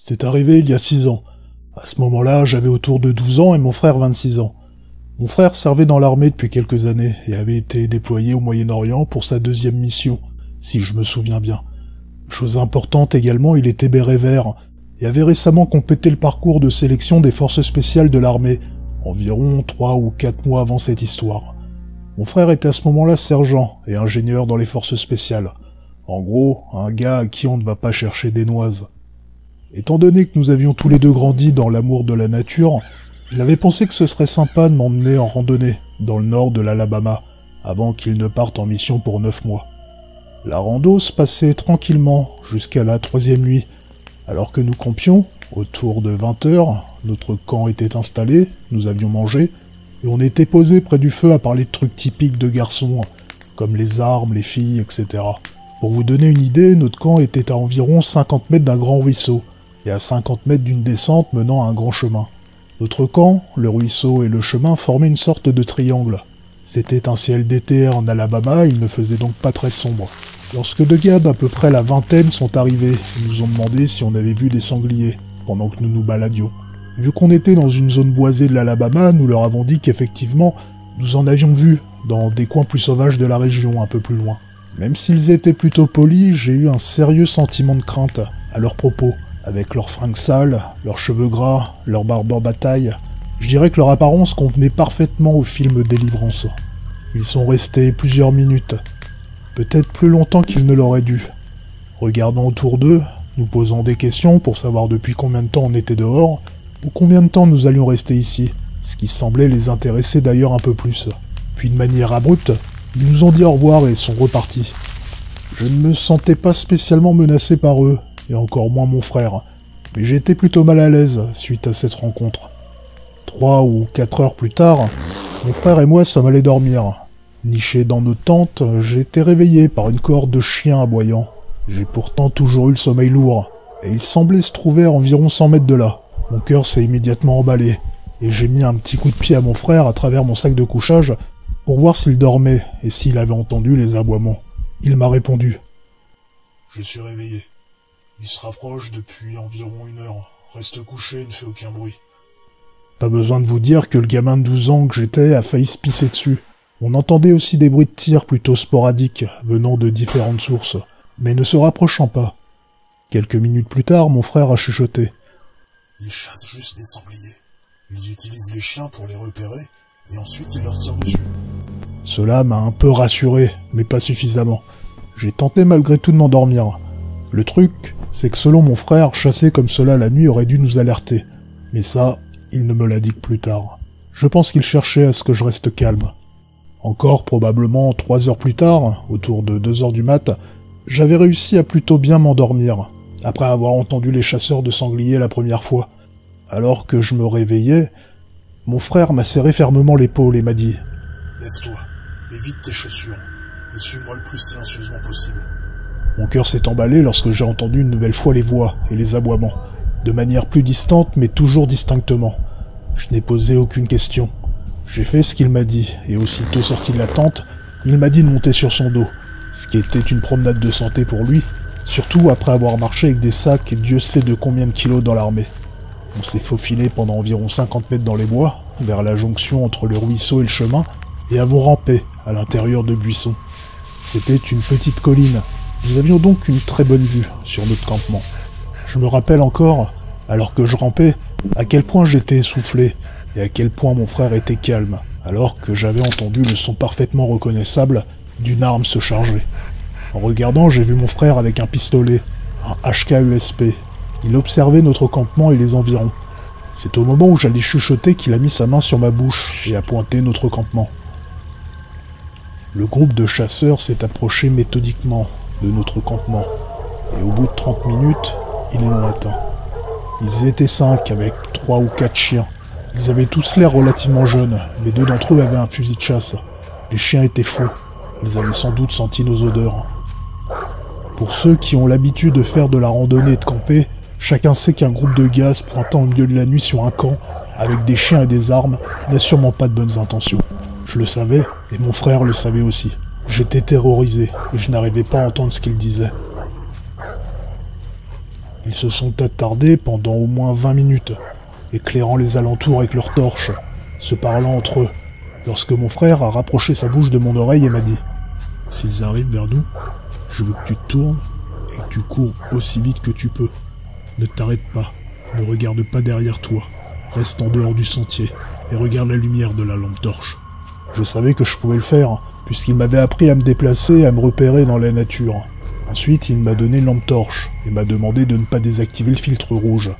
C'est arrivé il y a 6 ans. À ce moment-là, j'avais autour de 12 ans et mon frère 26 ans. Mon frère servait dans l'armée depuis quelques années et avait été déployé au Moyen-Orient pour sa 2e mission, si je me souviens bien. Chose importante également, il était béret vert et avait récemment complété le parcours de sélection des forces spéciales de l'armée, environ 3 ou 4 mois avant cette histoire. Mon frère était à ce moment-là sergent et ingénieur dans les forces spéciales. En gros, un gars à qui on ne va pas chercher des noises. Étant donné que nous avions tous les deux grandi dans l'amour de la nature, il avait pensé que ce serait sympa de m'emmener en randonnée, dans le nord de l'Alabama, avant qu'il ne parte en mission pour 9 mois. La rando se passait tranquillement jusqu'à la 3e nuit. Alors que nous campions, autour de 20 heures, notre camp était installé, nous avions mangé, et on était posé près du feu à parler de trucs typiques de garçons, comme les armes, les filles, etc. Pour vous donner une idée, notre camp était à environ 50 mètres d'un grand ruisseau, et à 50 mètres d'une descente menant à un grand chemin. Notre camp, le ruisseau et le chemin formaient une sorte de triangle. C'était un ciel d'été en Alabama, il ne faisait donc pas très sombre. Lorsque 2 gars d'à peu près la vingtaine sont arrivés, ils nous ont demandé si on avait vu des sangliers, pendant que nous nous baladions. Vu qu'on était dans une zone boisée de l'Alabama, nous leur avons dit qu'effectivement, nous en avions vu, dans des coins plus sauvages de la région, un peu plus loin. Même s'ils étaient plutôt polis, j'ai eu un sérieux sentiment de crainte à leur propos. Avec leurs fringues sales, leurs cheveux gras, leurs barbes en bataille, je dirais que leur apparence convenait parfaitement au film Délivrance. Ils sont restés plusieurs minutes, peut-être plus longtemps qu'ils ne l'auraient dû. Regardant autour d'eux, nous posant des questions pour savoir depuis combien de temps on était dehors, ou combien de temps nous allions rester ici, ce qui semblait les intéresser d'ailleurs un peu plus. Puis de manière abrupte, ils nous ont dit au revoir et sont repartis. Je ne me sentais pas spécialement menacé par eux, et encore moins mon frère, mais j'étais plutôt mal à l'aise suite à cette rencontre. 3 ou 4 heures plus tard, mon frère et moi sommes allés dormir. Niché dans nos tentes, j'ai été réveillé par une cohorte de chiens aboyant. J'ai pourtant toujours eu le sommeil lourd, et il semblait se trouver à environ 100 mètres de là. Mon cœur s'est immédiatement emballé, et j'ai mis un petit coup de pied à mon frère à travers mon sac de couchage pour voir s'il dormait et s'il avait entendu les aboiements. Il m'a répondu. « Je suis réveillé. Il se rapproche depuis environ 1 heure. Reste couché et ne fais aucun bruit. » Pas besoin de vous dire que le gamin de 12 ans que j'étais a failli se pisser dessus. On entendait aussi des bruits de tir plutôt sporadiques, venant de différentes sources, mais ne se rapprochant pas. Quelques minutes plus tard, mon frère a chuchoté. « Ils chassent juste des sangliers. Ils utilisent les chiens pour les repérer, et ensuite ils leur tirent dessus. » Cela m'a un peu rassuré, mais pas suffisamment. J'ai tenté malgré tout de m'endormir. Le truc, c'est que selon mon frère, chasser comme cela la nuit aurait dû nous alerter. Mais ça, il ne me l'a dit que plus tard. Je pense qu'il cherchait à ce que je reste calme. Encore probablement 3 heures plus tard, autour de 2 heures du mat', j'avais réussi à plutôt bien m'endormir, après avoir entendu les chasseurs de sangliers la première fois. Alors que je me réveillais, mon frère m'a serré fermement l'épaule et m'a dit « Lève-toi, mets vite tes chaussures, et suis-moi le plus silencieusement possible. » Mon cœur s'est emballé lorsque j'ai entendu une nouvelle fois les voix et les aboiements, de manière plus distante mais toujours distinctement. Je n'ai posé aucune question. J'ai fait ce qu'il m'a dit, et aussitôt sorti de la tente, il m'a dit de monter sur son dos, ce qui était une promenade de santé pour lui, surtout après avoir marché avec des sacs et Dieu sait de combien de kilos dans l'armée. On s'est faufilé pendant environ 50 mètres dans les bois, vers la jonction entre le ruisseau et le chemin, et avons rampé à l'intérieur de buissons. C'était une petite colline. Nous avions donc une très bonne vue sur notre campement. Je me rappelle encore, alors que je rampais, à quel point j'étais essoufflé, et à quel point mon frère était calme, alors que j'avais entendu le son parfaitement reconnaissable d'une arme se charger. En regardant, j'ai vu mon frère avec un pistolet, un HK-USP. Il observait notre campement et les environs. C'est au moment où j'allais chuchoter qu'il a mis sa main sur ma bouche et a pointé notre campement. Le groupe de chasseurs s'est approché méthodiquement de notre campement, et au bout de 30 minutes, ils l'ont atteint. Ils étaient 5 avec 3 ou 4 chiens. Ils avaient tous l'air relativement jeunes, mais 2 d'entre eux avaient un fusil de chasse. Les chiens étaient fous, ils avaient sans doute senti nos odeurs. Pour ceux qui ont l'habitude de faire de la randonnée et de camper, chacun sait qu'un groupe de gars se pointant au milieu de la nuit sur un camp, avec des chiens et des armes, n'a sûrement pas de bonnes intentions. Je le savais, et mon frère le savait aussi. J'étais terrorisé, et je n'arrivais pas à entendre ce qu'il disait. Ils se sont attardés pendant au moins 20 minutes, éclairant les alentours avec leurs torches, se parlant entre eux, lorsque mon frère a rapproché sa bouche de mon oreille et m'a dit « S'ils arrivent vers nous, je veux que tu te tournes et que tu cours aussi vite que tu peux. Ne t'arrête pas, ne regarde pas derrière toi, reste en dehors du sentier et regarde la lumière de la lampe torche. » Je savais que je pouvais le faire, puisqu'il m'avait appris à me déplacer et à me repérer dans la nature. Ensuite, il m'a donné une lampe torche et m'a demandé de ne pas désactiver le filtre rouge.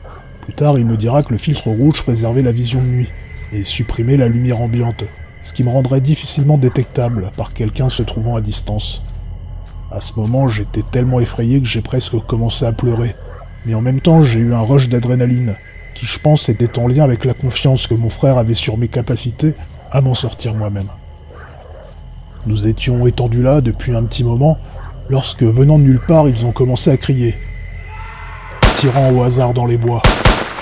Plus tard, il me dira que le filtre rouge préservait la vision de nuit et supprimait la lumière ambiante, ce qui me rendrait difficilement détectable par quelqu'un se trouvant à distance. À ce moment, j'étais tellement effrayé que j'ai presque commencé à pleurer, mais en même temps, j'ai eu un rush d'adrénaline, qui je pense était en lien avec la confiance que mon frère avait sur mes capacités à m'en sortir moi-même. Nous étions étendus là depuis un petit moment, lorsque, venant de nulle part, ils ont commencé à crier. Tirant au hasard dans les bois,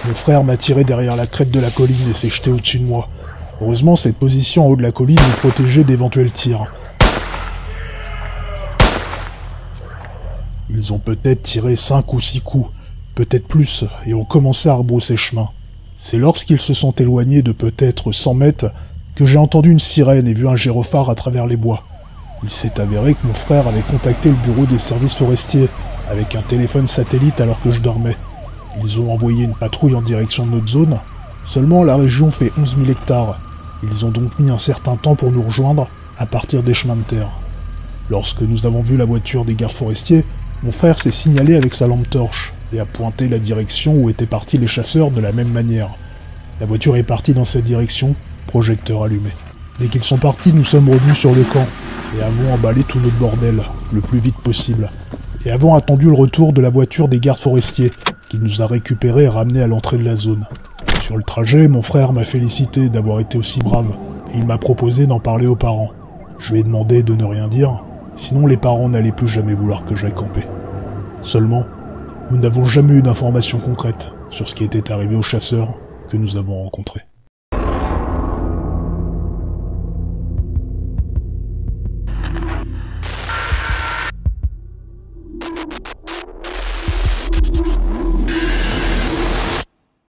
mon frère m'a tiré derrière la crête de la colline et s'est jeté au-dessus de moi. Heureusement, cette position en haut de la colline nous protégeait d'éventuels tirs. Ils ont peut-être tiré 5 ou 6 coups, peut-être plus, et ont commencé à rebrousser chemin. C'est lorsqu'ils se sont éloignés de peut-être 100 mètres que j'ai entendu une sirène et vu un gyrophare à travers les bois. Il s'est avéré que mon frère avait contacté le bureau des services forestiers avec un téléphone satellite alors que je dormais. Ils ont envoyé une patrouille en direction de notre zone. Seulement, la région fait 11 000 hectares. Ils ont donc mis un certain temps pour nous rejoindre à partir des chemins de terre. Lorsque nous avons vu la voiture des gardes forestiers, mon frère s'est signalé avec sa lampe torche et a pointé la direction où étaient partis les chasseurs de la même manière. La voiture est partie dans cette direction, projecteur allumé. Dès qu'ils sont partis, nous sommes revenus sur le camp et avons emballé tout notre bordel le plus vite possible. Et avons attendu le retour de la voiture des gardes forestiers qui nous a récupérés et ramenés à l'entrée de la zone. Sur le trajet, mon frère m'a félicité d'avoir été aussi brave et il m'a proposé d'en parler aux parents. Je lui ai demandé de ne rien dire, sinon les parents n'allaient plus jamais vouloir que j'aille camper. Seulement, nous n'avons jamais eu d'informations concrètes sur ce qui était arrivé aux chasseurs que nous avons rencontrés.